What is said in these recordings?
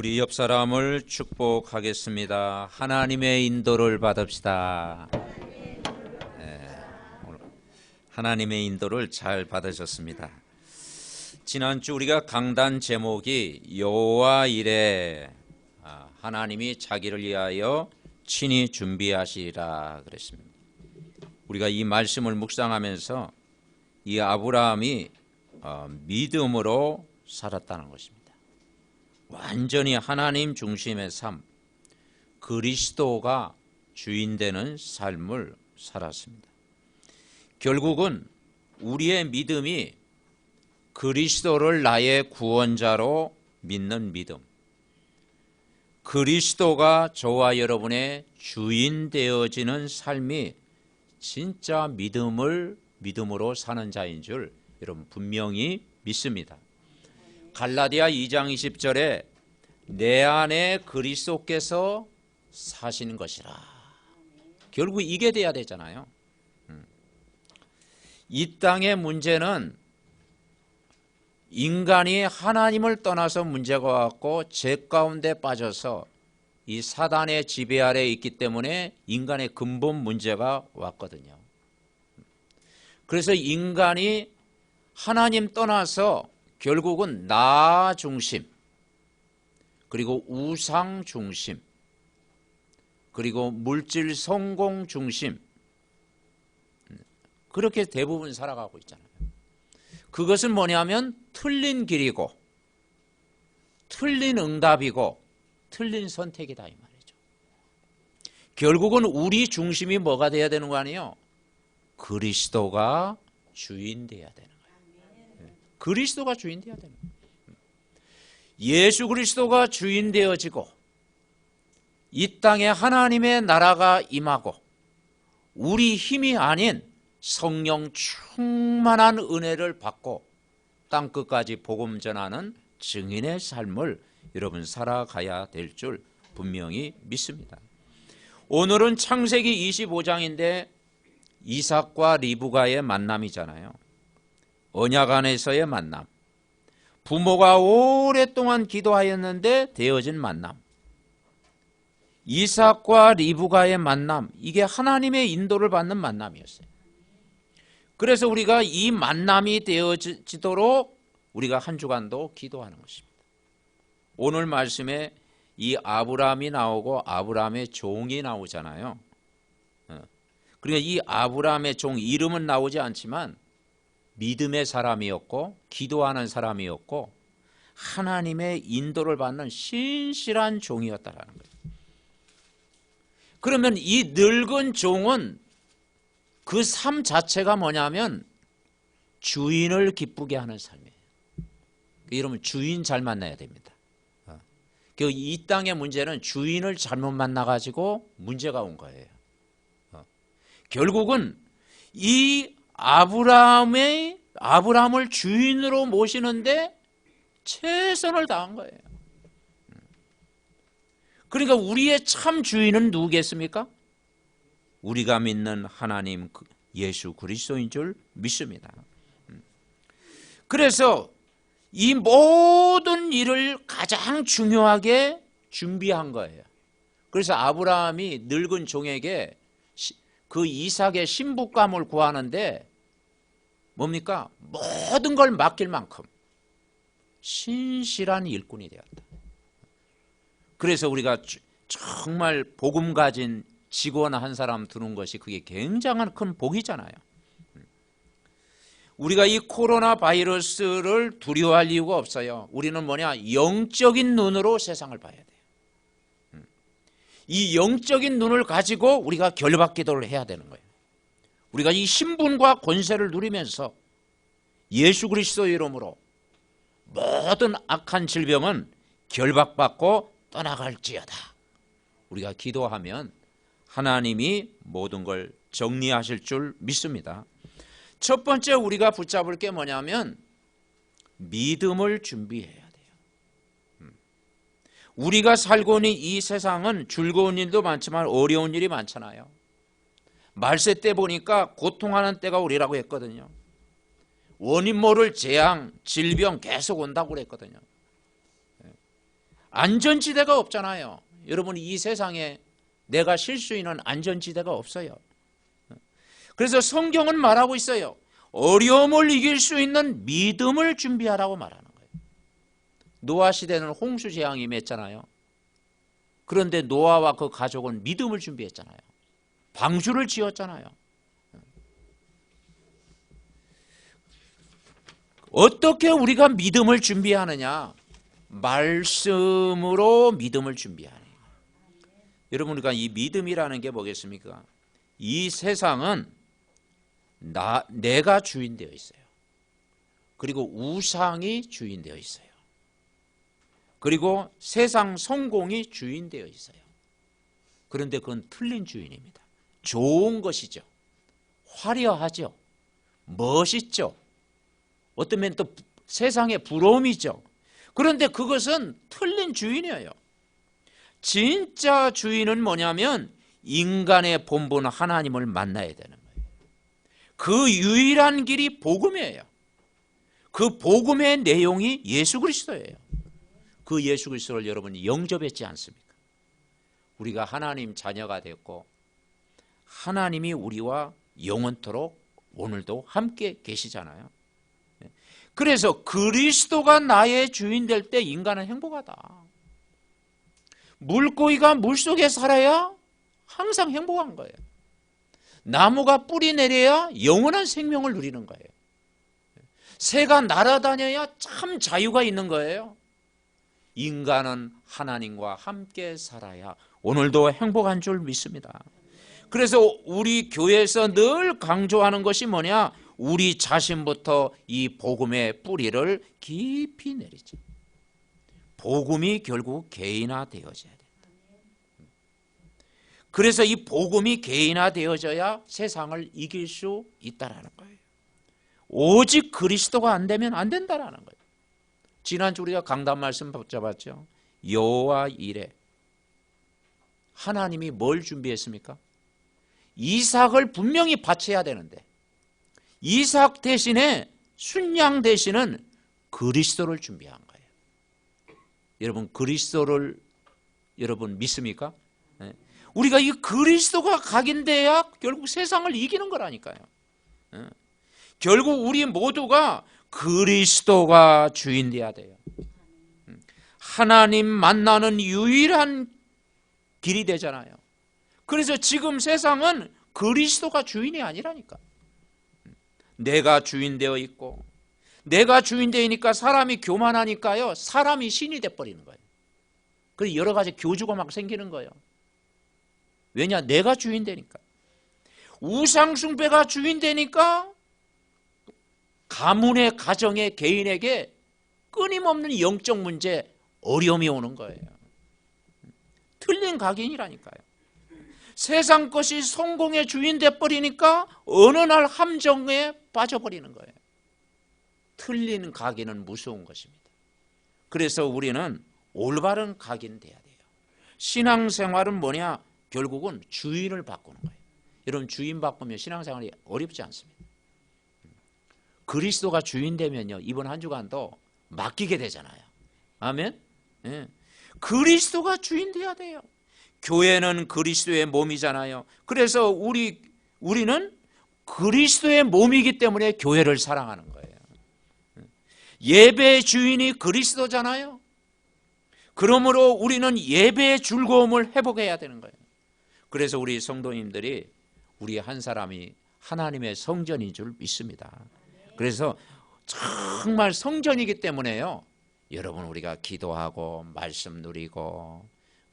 우리 옆 사람을 축복하겠습니다. 하나님의 인도를 받읍시다. 하나님의 인도를 잘 받으셨습니다. 지난주 우리가 강단 제목이 여호와 이레, 하나님이 자기를 위하여 친히 준비하시리라 그랬습니다. 우리가 이 말씀을 묵상하면서 이 아브라함이 믿음으로 살았다는 것입니다. 완전히 하나님 중심의 삶, 그리스도가 주인 되는 삶을 살았습니다. 결국은 우리의 믿음이 그리스도를 나의 구원자로 믿는 믿음, 그리스도가 저와 여러분의 주인 되어지는 삶이 진짜 믿음으로 사는 자인 줄 여러분 분명히 믿습니다. 갈라디아 2장 20절에 내 안에 그리스도께서 사시는 것이라. 결국 이게 돼야 되잖아요. 이 땅의 문제는 인간이 하나님을 떠나서 문제가 왔고 죄 가운데 빠져서 이 사단의 지배 아래 있기 때문에 인간의 근본 문제가 왔거든요. 그래서 인간이 하나님 떠나서 결국은 나 중심, 그리고 우상 중심, 그리고 물질 성공 중심, 그렇게 대부분 살아가고 있잖아요. 그것은 뭐냐면 틀린 길이고 틀린 응답이고 틀린 선택이다 이 말이죠. 결국은 우리 중심이 뭐가 돼야 되는 거 아니에요? 그리스도가 주인 돼야 되는 거예요. 그리스도가 주인 돼야 되는 거예요. 예수 그리스도가 주인 되어지고 이 땅에 하나님의 나라가 임하고 우리 힘이 아닌 성령 충만한 은혜를 받고 땅끝까지 복음 전하는 증인의 삶을 여러분 살아가야 될 줄 분명히 믿습니다. 오늘은 창세기 25장인데 이삭과 리브가의 만남이잖아요. 언약 안에서의 만남, 부모가 오랫동안 기도하였는데 되어진 만남, 이삭과 리브가의 만남, 이게 하나님의 인도를 받는 만남이었어요. 그래서 우리가 이 만남이 되어지도록 우리가 한 주간도 기도하는 것입니다. 오늘 말씀에 이 아브라함이 나오고 아브라함의 종이 나오잖아요. 그러니까 이 아브라함의 종 이름은 나오지 않지만 믿음의 사람이었고 기도하는 사람이었고 하나님의 인도를 받는 신실한 종이었다라는 거예요. 그러면 이 늙은 종은 그 삶 자체가 뭐냐면 주인을 기쁘게 하는 삶이에요. 여러분 주인 잘 만나야 됩니다. 이 땅의 문제는 주인을 잘못 만나가지고 문제가 온 거예요. 결국은 이 아브라함을 주인으로 모시는데 최선을 다한 거예요. 그러니까 우리의 참 주인은 누구겠습니까? 우리가 믿는 하나님 예수 그리스도인 줄 믿습니다. 그래서 이 모든 일을 가장 중요하게 준비한 거예요. 그래서 아브라함이 늙은 종에게 그 이삭의 신부감을 구하는데 뭡니까? 모든 걸 맡길 만큼 신실한 일꾼이 되었다. 그래서 우리가 정말 복음 가진 직원 한 사람 두는 것이 그게 굉장한 큰 복이잖아요. 우리가 이 코로나 바이러스를 두려워할 이유가 없어요. 우리는 뭐냐? 영적인 눈으로 세상을 봐야 돼요. 이 영적인 눈을 가지고 우리가 결박 기도를 해야 되는 거예요. 우리가 이 신분과 권세를 누리면서 예수 그리스도의 이름으로 모든 악한 질병은 결박받고 떠나갈지어다. 우리가 기도하면 하나님이 모든 걸 정리하실 줄 믿습니다. 첫 번째 우리가 붙잡을 게 뭐냐면 믿음을 준비해야 돼요. 우리가 살고 있는 이 세상은 즐거운 일도 많지만 어려운 일이 많잖아요. 말세 때 보니까 고통하는 때가 오리라고 했거든요. 원인 모를 재앙, 질병 계속 온다고 그랬거든요. 안전지대가 없잖아요. 여러분, 이 세상에 내가 쉴 수 있는 안전지대가 없어요. 그래서 성경은 말하고 있어요. 어려움을 이길 수 있는 믿음을 준비하라고 말하는 거예요. 노아 시대는 홍수 재앙이 임했잖아요. 그런데 노아와 그 가족은 믿음을 준비했잖아요. 방주를 지었잖아요. 어떻게 우리가 믿음을 준비하느냐? 말씀으로 믿음을 준비하는 거예요. 여러분, 우리가 이 믿음이라는 게 뭐겠습니까? 이 세상은 내가 주인되어 있어요. 그리고 우상이 주인되어 있어요. 그리고 세상 성공이 주인되어 있어요. 그런데 그건 틀린 주인입니다. 좋은 것이죠. 화려하죠. 멋있죠. 어떤 면은 또 세상의 부러움이죠. 그런데 그것은 틀린 주인이에요. 진짜 주인은 뭐냐면 인간의 본분 하나님을 만나야 되는 거예요. 그 유일한 길이 복음이에요. 그 복음의 내용이 예수 그리스도예요. 그 예수 그리스도를 여러분이 영접했지 않습니까? 우리가 하나님 자녀가 됐고 하나님이 우리와 영원토록 오늘도 함께 계시잖아요. 그래서 그리스도가 나의 주인 될 때 인간은 행복하다. 물고기가 물속에 살아야 항상 행복한 거예요. 나무가 뿌리 내려야 영원한 생명을 누리는 거예요. 새가 날아다녀야 참 자유가 있는 거예요. 인간은 하나님과 함께 살아야 오늘도 행복한 줄 믿습니다. 그래서 우리 교회에서 늘 강조하는 것이 뭐냐? 우리 자신부터 이 복음의 뿌리를 깊이 내리죠. 복음이 결국 개인화되어져야 된다. 그래서 이 복음이 개인화되어져야 세상을 이길 수 있다라는 거예요. 오직 그리스도가 안 되면 안 된다라는 거예요. 지난주 우리가 강단 말씀 붙잡았죠. 여호와 이레. 하나님이 뭘 준비했습니까? 이삭을 분명히 바쳐야 되는데 이삭 대신에 순양 대신은 그리스도를 준비한 거예요. 여러분, 그리스도를 여러분 믿습니까? 네. 우리가 이 그리스도가 각인돼야 결국 세상을 이기는 거라니까요. 네. 결국 우리 모두가 그리스도가 주인 돼야 돼요. 하나님 만나는 유일한 길이 되잖아요. 그래서 지금 세상은 그리스도가 주인이 아니라니까. 내가 주인 되어 있고 내가 주인 되니까 사람이 교만하니까요. 사람이 신이 돼버리는 거예요. 그래서 여러 가지 교주가 막 생기는 거예요. 왜냐? 내가 주인 되니까. 우상숭배가 주인 되니까 가문의 가정의 개인에게 끊임없는 영적 문제, 어려움이 오는 거예요. 틀린 각인이라니까요. 세상 것이 성공의 주인 돼버리니까 어느 날 함정에 빠져버리는 거예요. 틀린 각인은 무서운 것입니다. 그래서 우리는 올바른 각인 돼야 돼요. 신앙생활은 뭐냐? 결국은 주인을 바꾸는 거예요. 여러분, 주인 바꾸면 신앙생활이 어렵지 않습니다. 그리스도가 주인 되면요, 이번 한 주간도 맡기게 되잖아요. 아멘? 네. 그리스도가 주인 돼야 돼요. 교회는 그리스도의 몸이잖아요. 그래서 우리는 그리스도의 몸이기 때문에 교회를 사랑하는 거예요. 예배의 주인이 그리스도잖아요. 그러므로 우리는 예배의 즐거움을 회복해야 되는 거예요. 그래서 우리 성도님들이 우리 한 사람이 하나님의 성전인 줄 믿습니다. 그래서 정말 성전이기 때문에요. 여러분, 우리가 기도하고 말씀 누리고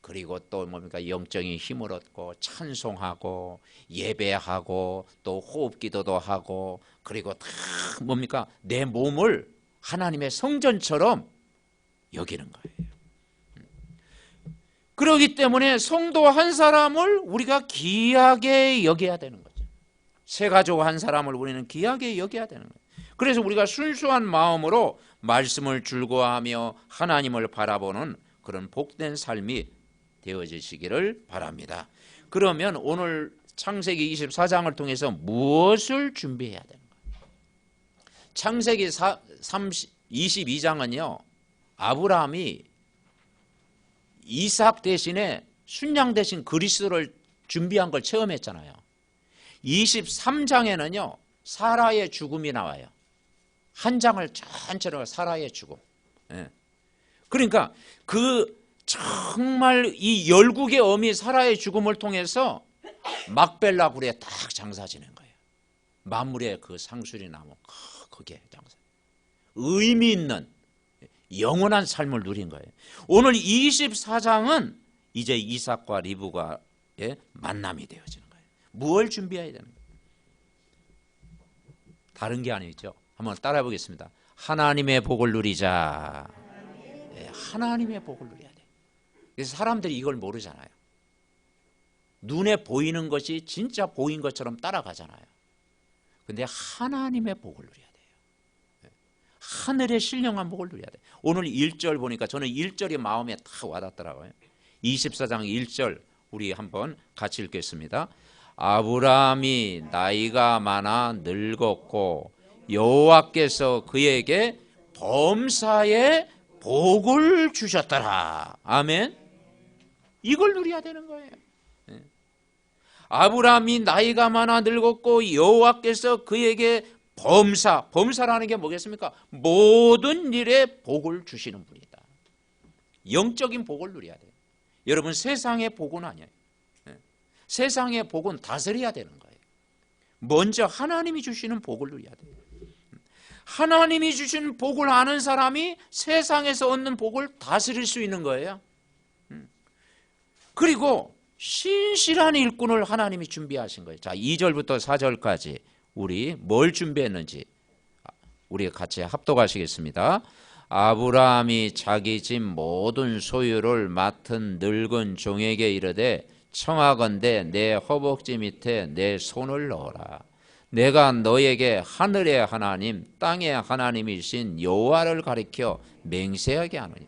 그리고 또 뭡니까? 영적인 힘을 얻고 찬송하고 예배하고 또 호흡기도도 하고 그리고 다 뭡니까? 내 몸을 하나님의 성전처럼 여기는 거예요. 그렇기 때문에 성도 한 사람을 우리가 귀하게 여겨야 되는 거죠. 새 가족 한 사람을 우리는 귀하게 여겨야 되는 거예요. 그래서 우리가 순수한 마음으로 말씀을 즐거워하며 하나님을 바라보는 그런 복된 삶이 되어지시기를 바랍니다. 그러면 오늘 창세기 24장을 통해서 무엇을 준비해야 되는 거예요? 창세기 22장은요, 아브라함이 이삭 대신에 순양 대신 그리스도를 준비한 걸 체험했잖아요. 23장에는요 사라의 죽음이 나와요. 한 장을 전체로 사라의 죽음. 그러니까 그 정말 이 열국의 어미 사라의 죽음을 통해서 막벨라 굴에 딱 장사 지낸 거예요. 만물의 그 상술이 나무 거기에 장사. 의미 있는 영원한 삶을 누린 거예요. 오늘 24장은 이제 이삭과 리브가의 만남이 되어지는 거예요. 무엇을 준비해야 되는 거예요? 다른 게 아니죠. 한번 따라해 보겠습니다. 하나님의 복을 누리자. 하나님의 복을 누려야 돼. 그래서 사람들이 이걸 모르잖아요. 눈에 보이는 것이 진짜 보인 것처럼 따라가잖아요. 근데 하나님의 복을 누려야 돼요. 하늘의 신령한 복을 누려야 돼요. 오늘 1절 보니까 저는 1절이 마음에 딱 와닿더라고요. 24장 1절 우리 한번 같이 읽겠습니다. 아브라함이 나이가 많아 늙었고 여호와께서 그에게 범사에 복을 주셨더라. 아멘. 이걸 누려야 되는 거예요. 아브라함이 나이가 많아 늙었고 여호와께서 그에게 범사라는 게 뭐겠습니까? 모든 일에 복을 주시는 분이다. 영적인 복을 누려야 돼요. 여러분 세상의 복은 아니에요. 세상의 복은 다스려야 되는 거예요. 먼저 하나님이 주시는 복을 누려야 돼요. 하나님이 주신 복을 아는 사람이 세상에서 얻는 복을 다스릴 수 있는 거예요. 그리고 신실한 일꾼을 하나님이 준비하신 거예요. 자, 2절부터 4절까지 우리 뭘 준비했는지 우리 같이 합독하시겠습니다. 아브라함이 자기 집 모든 소유를 맡은 늙은 종에게 이르되 청하건대 내 허벅지 밑에 내 손을 넣어라. 내가 너에게 하늘의 하나님 땅의 하나님이신 여호와를 가리켜 맹세하게 하노니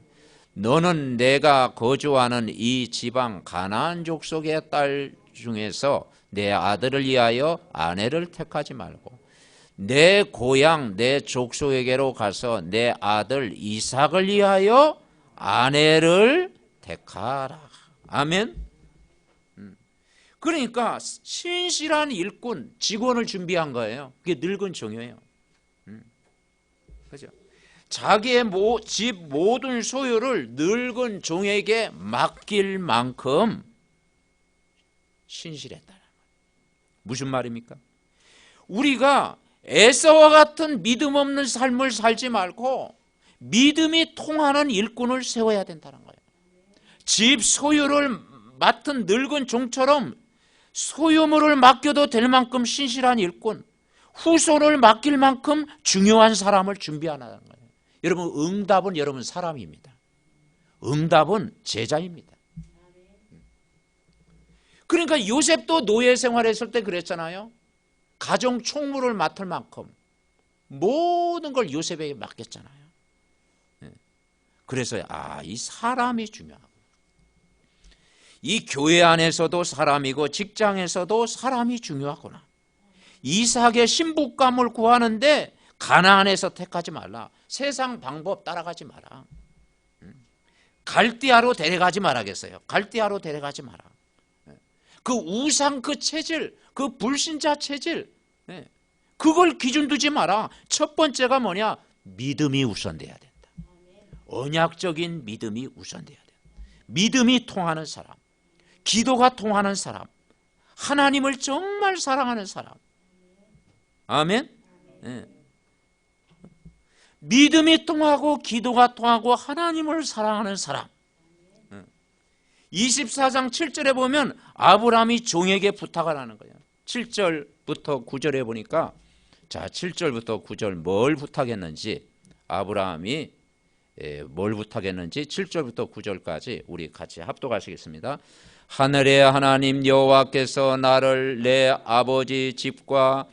너는 내가 거주하는 이 지방 가나안 족속의 딸 중에서 내 아들을 위하여 아내를 택하지 말고 내 고향 내 족속에게로 가서 내 아들 이삭을 위하여 아내를 택하라. 아멘. 그러니까 신실한 일꾼 직원을 준비한 거예요. 그게 늙은 종이에요. 그죠? 자기의 집 모든 소유를 늙은 종에게 맡길 만큼 신실했다는 거예요. 무슨 말입니까? 우리가 에서와 같은 믿음 없는 삶을 살지 말고 믿음이 통하는 일꾼을 세워야 된다는 거예요. 집 소유를 맡은 늙은 종처럼 소유물을 맡겨도 될 만큼 신실한 일꾼, 후손을 맡길 만큼 중요한 사람을 준비하는 거예요. 여러분 응답은 여러분 사람입니다. 응답은 제자입니다. 그러니까 요셉도 노예 생활했을 때 그랬잖아요. 가정 총무를 맡을 만큼 모든 걸 요셉에게 맡겼잖아요. 그래서 이 사람이 중요하고 이 교회 안에서도 사람이고 직장에서도 사람이 중요하구나. 이삭의 신부감을 구하는데 가나안에서 택하지 말라. 세상 방법 따라가지 마라. 갈대아로 데려가지 말아겠어요. 갈대아로 데려가지 마라. 그 우상 그 체질, 그 불신자 체질, 그걸 기준 두지 마라. 첫 번째가 뭐냐? 믿음이 우선돼야 된다. 언약적인 믿음이 우선돼야 된다. 믿음이 통하는 사람, 기도가 통하는 사람, 하나님을 정말 사랑하는 사람. 아멘. 믿음이 통하고 기도가 통하고 하나님을 사랑하는 사람. 24장 7절에 보면 아브라함이 종에게 부탁을 하는 거예요. 7절부터 9절에 보니까 자 7절부터 9절 뭘 부탁했는지 아브라함이 뭘 부탁했는지 7절부터 9절까지 우리 같이 합독하시겠습니다. 하늘의 하나님 여호와께서 나를 내 아버지 집과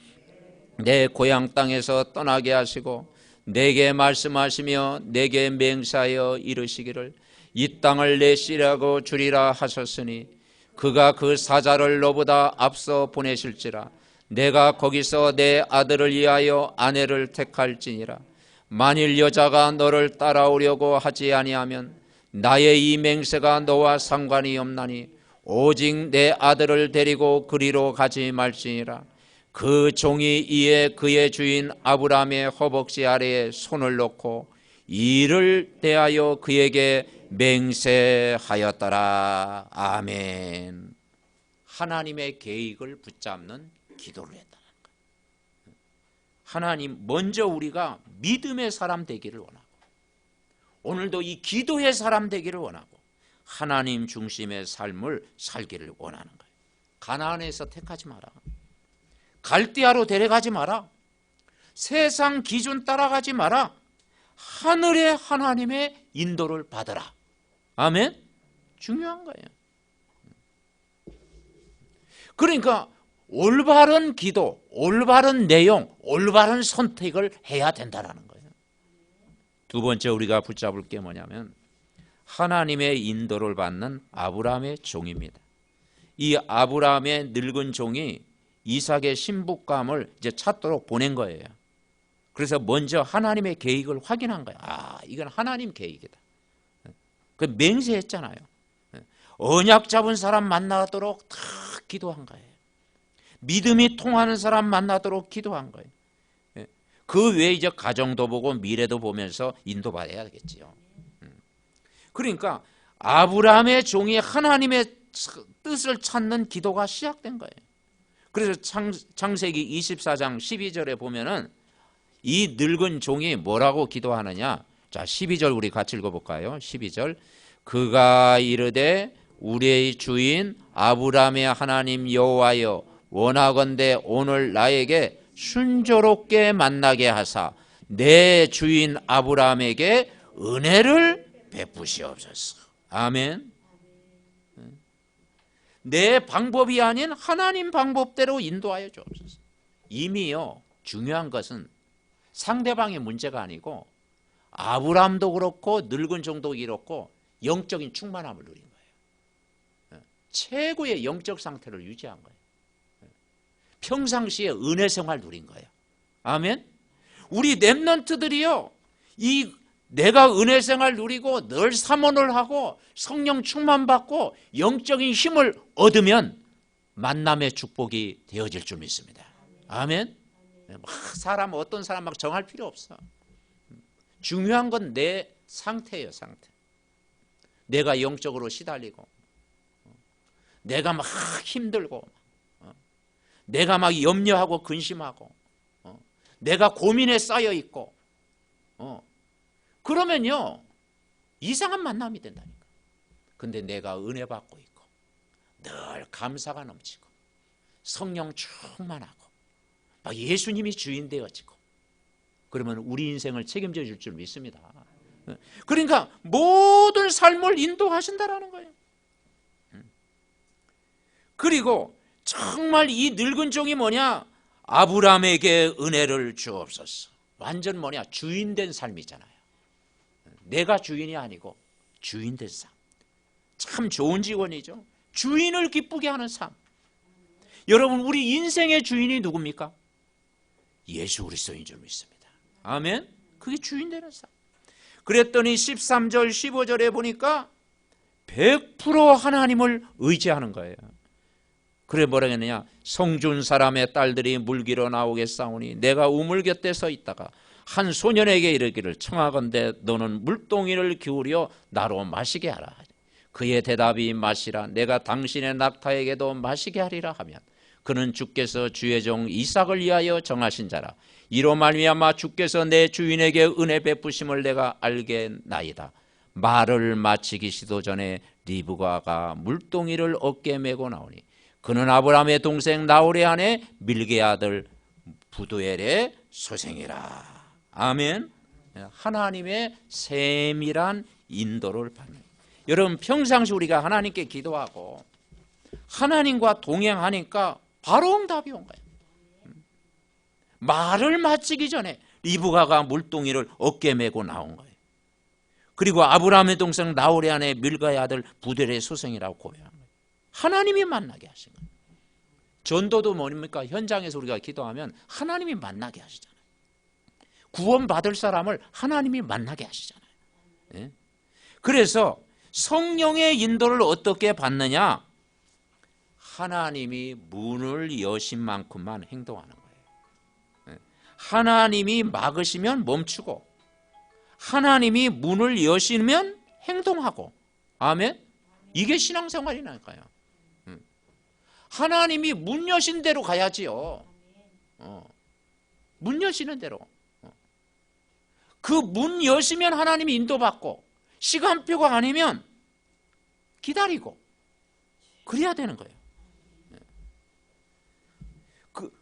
내 고향 땅에서 떠나게 하시고 내게 말씀하시며 내게 맹세하여 이르시기를 이 땅을 내시라고 주리라 하셨으니 그가 그 사자를 너보다 앞서 보내실지라 내가 거기서 내 아들을 위하여 아내를 택할지니라. 만일 여자가 너를 따라오려고 하지 아니하면 나의 이 맹세가 너와 상관이 없나니 오직 내 아들을 데리고 그리로 가지 말지니라. 그 종이 이에 그의 주인 아브라함의 허벅지 아래에 손을 놓고 이를 대하여 그에게 맹세하였더라. 아멘. 하나님의 계획을 붙잡는 기도를 했다는 거예요. 하나님, 먼저 우리가 믿음의 사람 되기를 원하고, 오늘도 이 기도의 사람 되기를 원하고, 하나님 중심의 삶을 살기를 원하는 거예요. 가나안에서 택하지 마라. 갈대아로 데려가지 마라. 세상 기준 따라가지 마라. 하늘의 하나님의 인도를 받으라. 아멘? 중요한 거예요. 그러니까 올바른 기도, 올바른 내용, 올바른 선택을 해야 된다는 거예요. 두 번째 우리가 붙잡을 게 뭐냐면 하나님의 인도를 받는 아브라함의 종입니다. 이 아브라함의 늙은 종이 이삭의 신부감을 이제 찾도록 보낸 거예요. 그래서 먼저 하나님의 계획을 확인한 거예요. 아, 이건 하나님 계획이다. 그 맹세했잖아요. 언약 잡은 사람 만나도록 다 기도한 거예요. 믿음이 통하는 사람 만나도록 기도한 거예요. 그 외에 이제 가정도 보고 미래도 보면서 인도받아야겠지요. 그러니까 아브라함의 종이 하나님의 뜻을 찾는 기도가 시작된 거예요. 그래서 창세기 24장 12절에 보면은 이 늙은 종이 뭐라고 기도하느냐. 자, 12절 우리 같이 읽어볼까요? 12절. 그가 이르되 우리의 주인 아브라함의 하나님 여호와여, 원하건대 오늘 나에게 순조롭게 만나게 하사 내 주인 아브라함에게 은혜를 베푸시옵소서. 아멘. 내 방법이 아닌 하나님 방법대로 인도하여 주옵소서. 이미요, 중요한 것은 상대방의 문제가 아니고 아브라함도 그렇고 늙은 종도 그렇고 영적인 충만함을 누린 거예요. 최고의 영적 상태를 유지한 거예요. 평상시에 은혜 생활 누린 거예요. 아멘. 우리 렘넌트들이요, 이 내가 은혜 생활 누리고 늘 사모를 하고 성령 충만 받고 영적인 힘을 얻으면 만남의 축복이 되어질 줄 믿습니다. 아멘. 사람, 어떤 사람 막 정할 필요 없어. 중요한 건 내 상태예요, 상태. 내가 영적으로 시달리고, 내가 막 힘들고, 내가 막 염려하고 근심하고, 내가 고민에 쌓여 있고, 그러면요 이상한 만남이 된다니까. 근데 내가 은혜 받고 있고 늘 감사가 넘치고 성령 충만하고 막 예수님이 주인 되어지고, 그러면 우리 인생을 책임져 줄 줄 믿습니다. 그러니까 모든 삶을 인도하신다라는 거예요. 그리고 정말 이 늙은 종이 뭐냐, 아브라함에게 은혜를 주옵소서. 완전 뭐냐, 주인 된 삶이잖아요. 내가 주인이 아니고 주인 된 삶. 참 좋은 직원이죠. 주인을 기쁘게 하는 삶. 여러분, 우리 인생의 주인이 누굽니까? 예수 그리스도인 줄 믿습니다. 아멘. 그게 주인 되는 삶. 그랬더니 13절 15절에 보니까 100% 하나님을 의지하는 거예요. 그래 뭐라 했느냐, 성준 사람의 딸들이 물기로 나오겠사오니 내가 우물 곁에 서 있다가 한 소년에게 이르기를 청하건대 너는 물동이를 기울여 나로 마시게 하라. 그의 대답이 마시라. 내가 당신의 낙타에게도 마시게 하리라 하면 그는 주께서 주의 종 이삭을 위하여 정하신 자라. 이로 말미암아 주께서 내 주인에게 은혜 베푸심을 내가 알겠나이다. 말을 마치기 시도 전에 리브가가 물동이를 어깨에 메고 나오니 그는 아브라함의 동생 나홀의 아내 밀게의 아들 부두엘의 소생이라. 아멘. 하나님의 세밀한 인도를 받는. 여러분, 평상시 우리가 하나님께 기도하고 하나님과 동행하니까 바로 응답이 온 거예요. 말을 마치기 전에 리브가가 물동이를 어깨에 메고 나온 거예요. 그리고 아브라함의 동생 나홀의 아내 밀가의 아들 부델의 소생이라고 고백한 거예요. 하나님이 만나게 하신 거예요. 전도도 뭡니까? 현장에서 우리가 기도하면 하나님이 만나게 하시잖아요. 구원받을 사람을 하나님이 만나게 하시잖아요. 그래서 성령의 인도를 어떻게 받느냐? 하나님이 문을 여신 만큼만 행동하는 거예요. 하나님이 막으시면 멈추고, 하나님이 문을 여시면 행동하고. 아멘? 이게 신앙생활이니까요. 하나님이 문 여신 대로 가야지요. 문 여시는 대로. 그 문 여시면 하나님이 인도받고, 시간표가 아니면 기다리고 그래야 되는 거예요.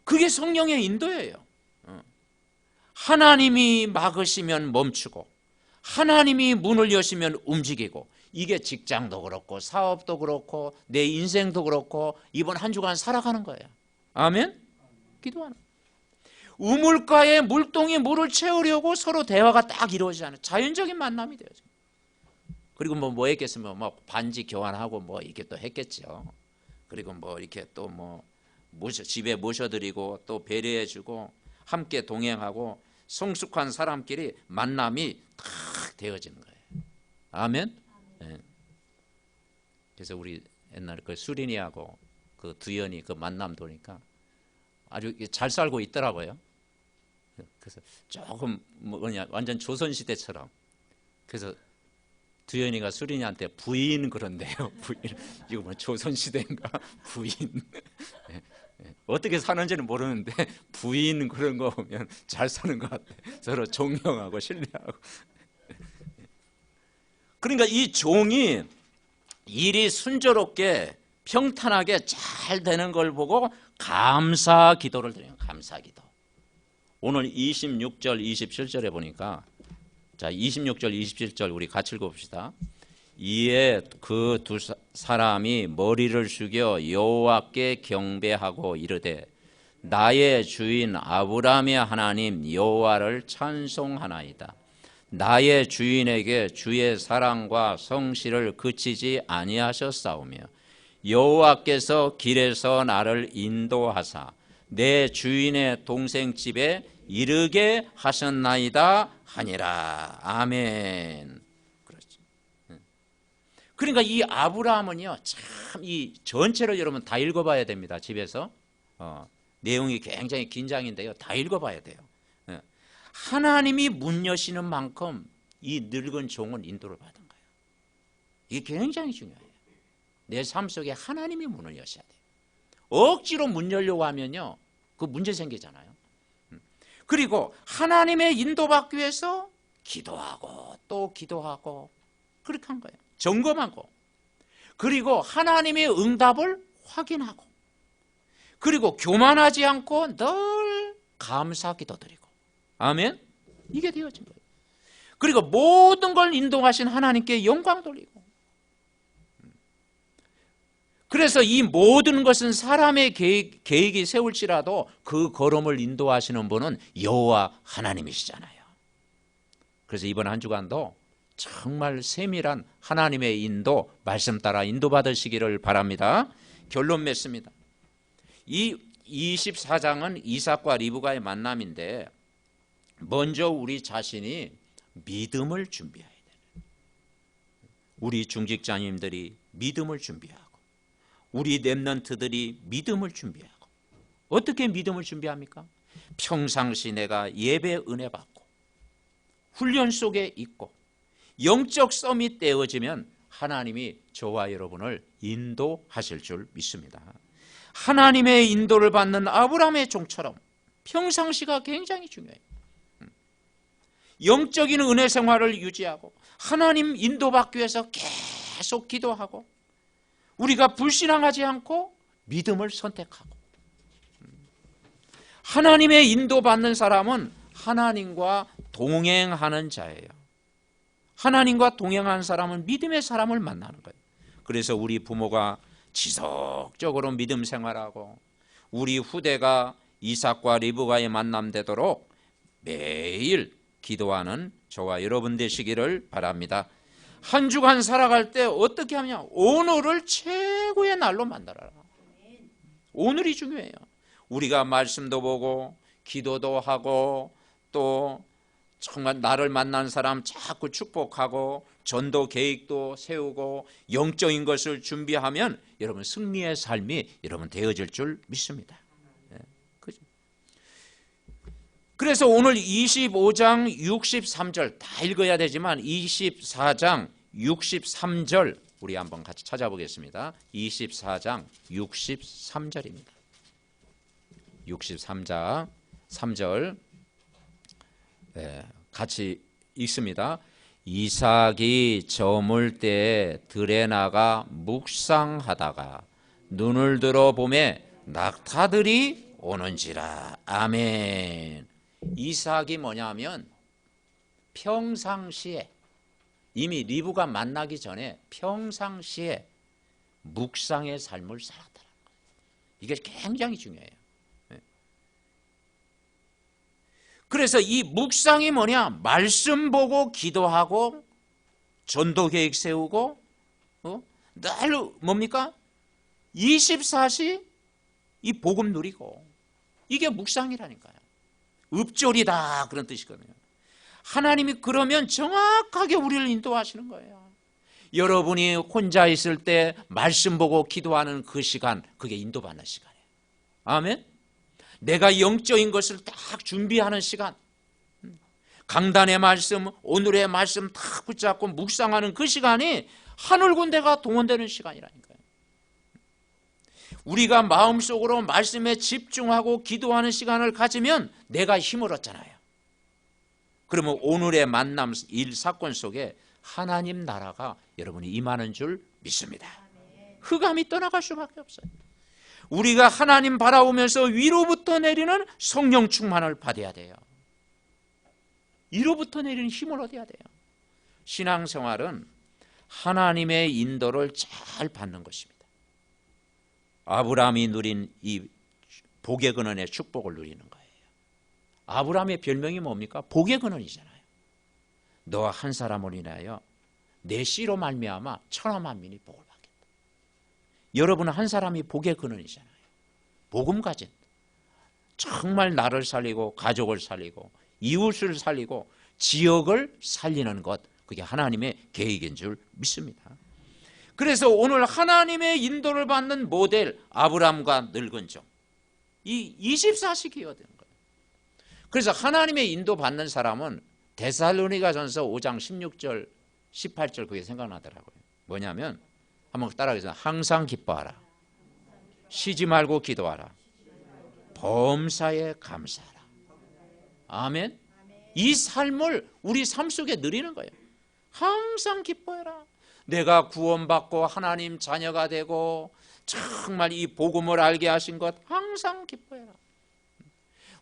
그게 성령의 인도예요. 하나님이 막으시면 멈추고, 하나님이 문을 여시면 움직이고. 이게 직장도 그렇고 사업도 그렇고 내 인생도 그렇고 이번 한 주간 살아가는 거예요. 아멘? 기도하는. 우물가에 물동이 물을 채우려고 서로 대화가 딱 이루어지잖아요. 자연적인 만남이 돼요. 그리고 뭐 했겠으면 뭐 반지 교환하고 뭐 이렇게 또 했겠죠. 그리고 뭐 이렇게 또 뭐 집에 모셔드리고 또 배려해주고 함께 동행하고 성숙한 사람끼리 만남이 딱 되어지는 거예요. 아멘? 네. 그래서 우리 옛날에 그 수린이하고 그 두연이 그 만남 보니까 아주 잘 살고 있더라고요. 그래서 조금 뭐냐 완전 조선시대처럼. 그래서 두연이가 수린이한테 부인 그런데요. 부인. 이거 뭐 조선시대인가? 부인. 네. 어떻게 사는지는 모르는데 부인 그런 거 보면 잘 사는 것 같아. 서로 존경하고 신뢰하고. 그러니까 이 종이 일이 순조롭게 평탄하게 잘 되는 걸 보고 감사 기도를 드려요. 감사 기도. 오늘 26절 27절에 보니까, 자 26절 27절 우리 같이 읽어봅시다. 이에 그 두 사람이 머리를 숙여 여호와께 경배하고 이르되 나의 주인 아브라함의 하나님 여호와를 찬송하나이다. 나의 주인에게 주의 사랑과 성실을 그치지 아니하셨사오며 여호와께서 길에서 나를 인도하사 내 주인의 동생 집에 이르게 하셨나이다 하니라. 아멘. 그렇죠. 그러니까 이 아브라함은요, 참 이 전체를 여러분 다 읽어봐야 됩니다. 집에서 내용이 굉장히 긴장인데요, 다 읽어봐야 돼요. 하나님이 문 여시는 만큼 이 늙은 종은 인도를 받은 거예요. 이게 굉장히 중요해요. 내 삶 속에 하나님이 문을 여셔야 돼요. 억지로 문 열려고 하면요, 그 문제 생기잖아요. 그리고 하나님의 인도받기 위해서 기도하고 또 기도하고 그렇게 한 거예요. 점검하고, 그리고 하나님의 응답을 확인하고, 그리고 교만하지 않고 늘 감사 기도드리고. 아멘? 이게 되어진 거예요. 그리고 모든 걸 인도하신 하나님께 영광 돌리고. 그래서 이 모든 것은 사람의 계획이 세울지라도 그 걸음을 인도하시는 분은 여호와 하나님이시잖아요. 그래서 이번 한 주간도 정말 세밀한 하나님의 인도, 말씀 따라 인도받으시기를 바랍니다. 결론 맺습니다. 이 24장은 이삭과 리브가의 만남인데, 먼저 우리 자신이 믿음을 준비해야 돼요. 우리 중직자님들이 믿음을 준비하고, 우리 렘넌트들이 믿음을 준비하고. 어떻게 믿음을 준비합니까? 평상시 내가 예배 은혜 받고 훈련 속에 있고 영적 썸이 떼어지면 하나님이 저와 여러분을 인도하실 줄 믿습니다. 하나님의 인도를 받는 아브라함의 종처럼 평상시가 굉장히 중요해요. 영적인 은혜 생활을 유지하고 하나님 인도받기 위해서 계속 기도하고, 우리가 불신앙하지 않고 믿음을 선택하고. 하나님의 인도받는 사람은 하나님과 동행하는 자예요. 하나님과 동행하는 사람은 믿음의 사람을 만나는 거예요. 그래서 우리 부모가 지속적으로 믿음 생활하고, 우리 후대가 이삭과 리브가의 만남 되도록 매일 기도하는 저와 여러분 되시기를 바랍니다. 한 주간 살아갈 때 어떻게 하냐? 오늘을 최고의 날로 만들어라. 오늘이 중요해요. 우리가 말씀도 보고 기도도 하고 또 정말 나를 만난 사람 자꾸 축복하고 전도 계획도 세우고 영적인 것을 준비하면 여러분 승리의 삶이 여러분 되어질 줄 믿습니다. 그래서 오늘 25장 63절 다 읽어야 되지만 24장 63절 우리 한번 같이 찾아보겠습니다. 24장 63절입니다. 63장 3절 같이 읽습니다. 이삭이 저물 때에 들에 나가 묵상하다가 눈을 들어 보매 낙타들이 오는지라. 아멘. 이삭이 뭐냐면 평상시에 이미 리브가 만나기 전에 평상시에 묵상의 삶을 살았다는 거예요. 이게 굉장히 중요해요. 그래서 이 묵상이 뭐냐? 말씀 보고 기도하고 전도 계획 세우고 늘 뭡니까? 24시 이 복음 누리고 이게 묵상이라니까요. 읍조리다 그런 뜻이거든요. 하나님이 그러면 정확하게 우리를 인도하시는 거예요. 여러분이 혼자 있을 때 말씀 보고 기도하는 그 시간, 그게 인도받는 시간이에요. 아멘. 내가 영적인 것을 딱 준비하는 시간, 강단의 말씀, 오늘의 말씀 딱 붙잡고 묵상하는 그 시간이 하늘 군대가 동원되는 시간이라니까요. 우리가 마음속으로 말씀에 집중하고 기도하는 시간을 가지면 내가 힘을 얻잖아요. 그러면 오늘의 만남 일 사건 속에 하나님 나라가 여러분이 임하는 줄 믿습니다. 흑암이 떠나갈 수밖에 없어요. 우리가 하나님 바라보면서 위로부터 내리는 성령 충만을 받아야 돼요. 위로부터 내리는 힘을 얻어야 돼요. 신앙생활은 하나님의 인도를 잘 받는 것입니다. 아브라함이 누린 이 복의 근원의 축복을 누리는 거예요. 아브라함의 별명이 뭡니까? 복의 근원이잖아요. 너와 한 사람을 인하여 내 씨로 말미암아 천하 만민이 복을 받겠다. 여러분은 한 사람이 복의 근원이잖아요. 복음 가진 정말 나를 살리고 가족을 살리고 이웃을 살리고 지역을 살리는 것, 그게 하나님의 계획인 줄 믿습니다. 그래서 오늘 하나님의 인도를 받는 모델 아브라함과 늙은 종, 이 24시기여야 되는 거예요. 그래서 하나님의 인도 받는 사람은 데살로니가전서 5장 16절 18절 그게 생각나더라고요. 뭐냐면 한번 따라하겠습니다. 항상 기뻐하라, 쉬지 말고 기도하라, 범사에 감사하라. 아멘. 이 삶을 우리 삶 속에 누리는 거예요. 항상 기뻐해라. 내가 구원받고 하나님 자녀가 되고 정말 이 복음을 알게 하신 것 항상 기뻐해라.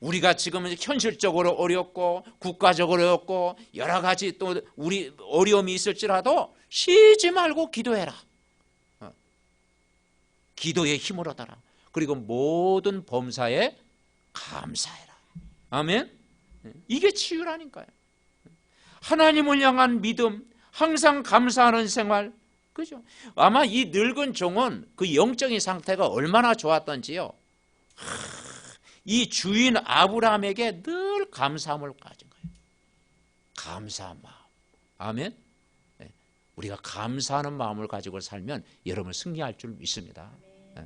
우리가 지금은 현실적으로 어렵고 국가적으로 어렵고 여러 가지 또 우리 어려움이 있을지라도 쉬지 말고 기도해라. 기도에 힘을 얻어라. 그리고 모든 범사에 감사해라. 아멘. 이게 치유라니까요. 하나님을 향한 믿음, 항상 감사하는 생활, 그죠? 아마 이 늙은 종은 그 영적인 상태가 얼마나 좋았던지요. 이 주인 아브라함에게 늘 감사함을 가진 거예요. 감사한 마음. 아멘. 네. 우리가 감사하는 마음을 가지고 살면 여러분 승리할 줄 믿습니다. 네.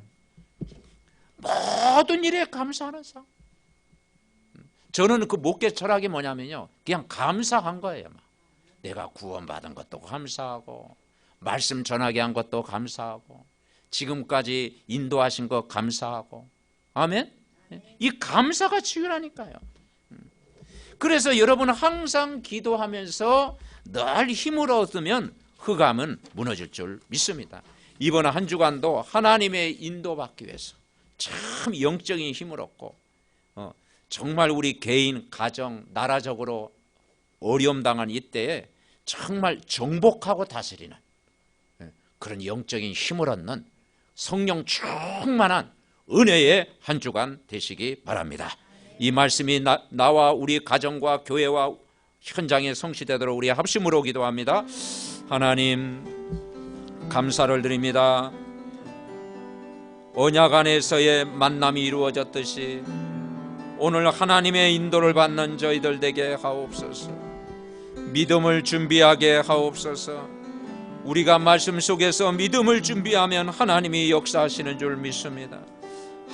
모든 일에 감사하는 삶. 저는 그 목회 철학이 뭐냐면요, 그냥 감사한 거예요. 내가 구원받은 것도 감사하고 말씀 전하게 한 것도 감사하고 지금까지 인도하신 것 감사하고. 아멘. 이 감사가 치유라니까요. 그래서 여러분 항상 기도하면서 늘 힘을 얻으면 흑암은 무너질 줄 믿습니다. 이번 한 주간도 하나님의 인도받기 위해서 참 영적인 힘을 얻고 정말 우리 개인, 가정, 나라적으로 어려움 당한 이때에 정말 정복하고 다스리는 그런 영적인 힘을 얻는 성령 충만한 은혜의 한 주간 되시기 바랍니다. 이 말씀이 나와 우리 가정과 교회와 현장에 성취되도록 우리 합심으로 기도합니다. 하나님 감사를 드립니다. 언약 안에서의 만남이 이루어졌듯이 오늘 하나님의 인도를 받는 저희들 되게 하옵소서. 믿음을 준비하게 하옵소서. 우리가 말씀 속에서 믿음을 준비하면 하나님이 역사하시는 줄 믿습니다.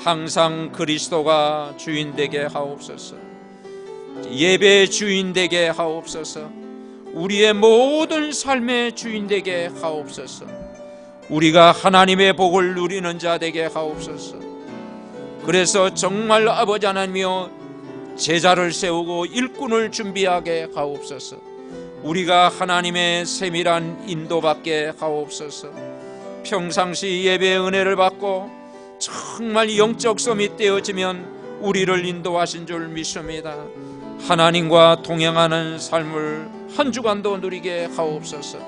항상 그리스도가 주인 되게 하옵소서. 예배의 주인 되게 하옵소서. 우리의 모든 삶의 주인 되게 하옵소서. 우리가 하나님의 복을 누리는 자 되게 하옵소서. 그래서 정말 아버지 하나님이여 제자를 세우고 일꾼을 준비하게 하옵소서. 우리가 하나님의 세밀한 인도받게 하옵소서. 평상시 예배의 은혜를 받고 정말 영적 소밋 되어지면 우리를 인도하신 줄 믿습니다. 하나님과 동행하는 삶을 한 주간도 누리게 하옵소서.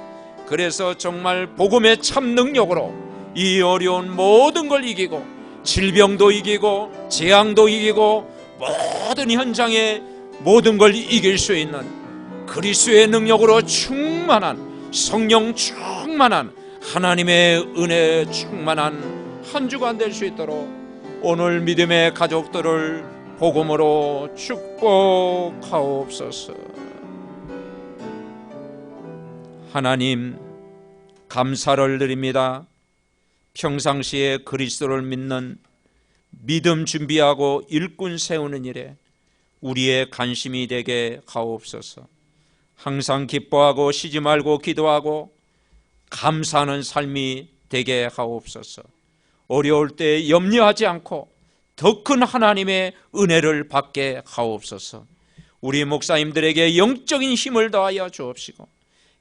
그래서 정말 복음의 참 능력으로 이 어려운 모든 걸 이기고 질병도 이기고 재앙도 이기고 모든 현장의 모든 걸 이길 수 있는 그리스도의 능력으로 충만한 성령 충만한 하나님의 은혜 충만한 한 주간 될 수 있도록 오늘 믿음의 가족들을 복음으로 축복하옵소서. 하나님 감사를 드립니다. 평상시에 그리스도를 믿는 믿음 준비하고 일꾼 세우는 일에 우리의 관심이 되게 하옵소서. 항상 기뻐하고 쉬지 말고 기도하고 감사하는 삶이 되게 하옵소서. 어려울 때 염려하지 않고 더 큰 하나님의 은혜를 받게 하옵소서. 우리 목사님들에게 영적인 힘을 더하여 주옵시고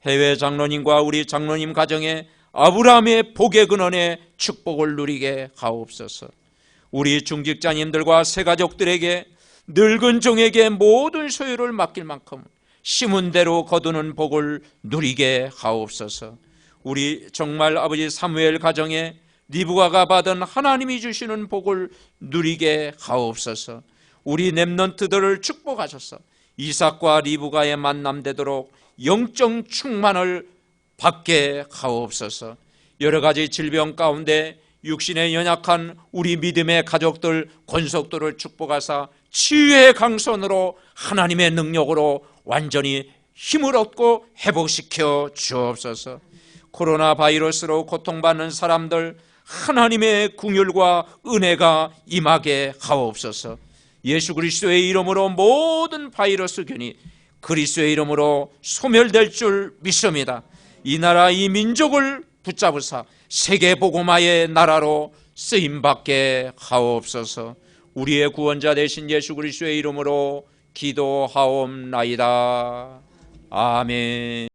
해외 장로님과 우리 장로님 가정에 아브라함의 복의 근원의 축복을 누리게 하옵소서. 우리 중직자님들과 새가족들에게 늙은 종에게 모든 소유를 맡길 만큼 심은 대로 거두는 복을 누리게 하옵소서. 우리 정말 아버지 사무엘 가정에 리브가가 받은 하나님이 주시는 복을 누리게 하옵소서. 우리 렘넌트들을 축복하셔서 이삭과 리브가의 만남 되도록 영적 충만을 받게 하옵소서. 여러 가지 질병 가운데 육신에 연약한 우리 믿음의 가족들 권속들을 축복하사 치유의 강선으로 하나님의 능력으로 완전히 힘을 얻고 회복시켜 주옵소서. 코로나 바이러스로 고통받는 사람들 하나님의 긍휼과 은혜가 임하게 하옵소서. 예수 그리스도의 이름으로 모든 바이러스균이 그리스도의 이름으로 소멸될 줄 믿습니다. 이 나라 이 민족을 붙잡으사 세계복음화의 나라로 쓰임받게 하옵소서. 우리의 구원자 되신 예수 그리스도의 이름으로 기도하옵나이다. 아멘.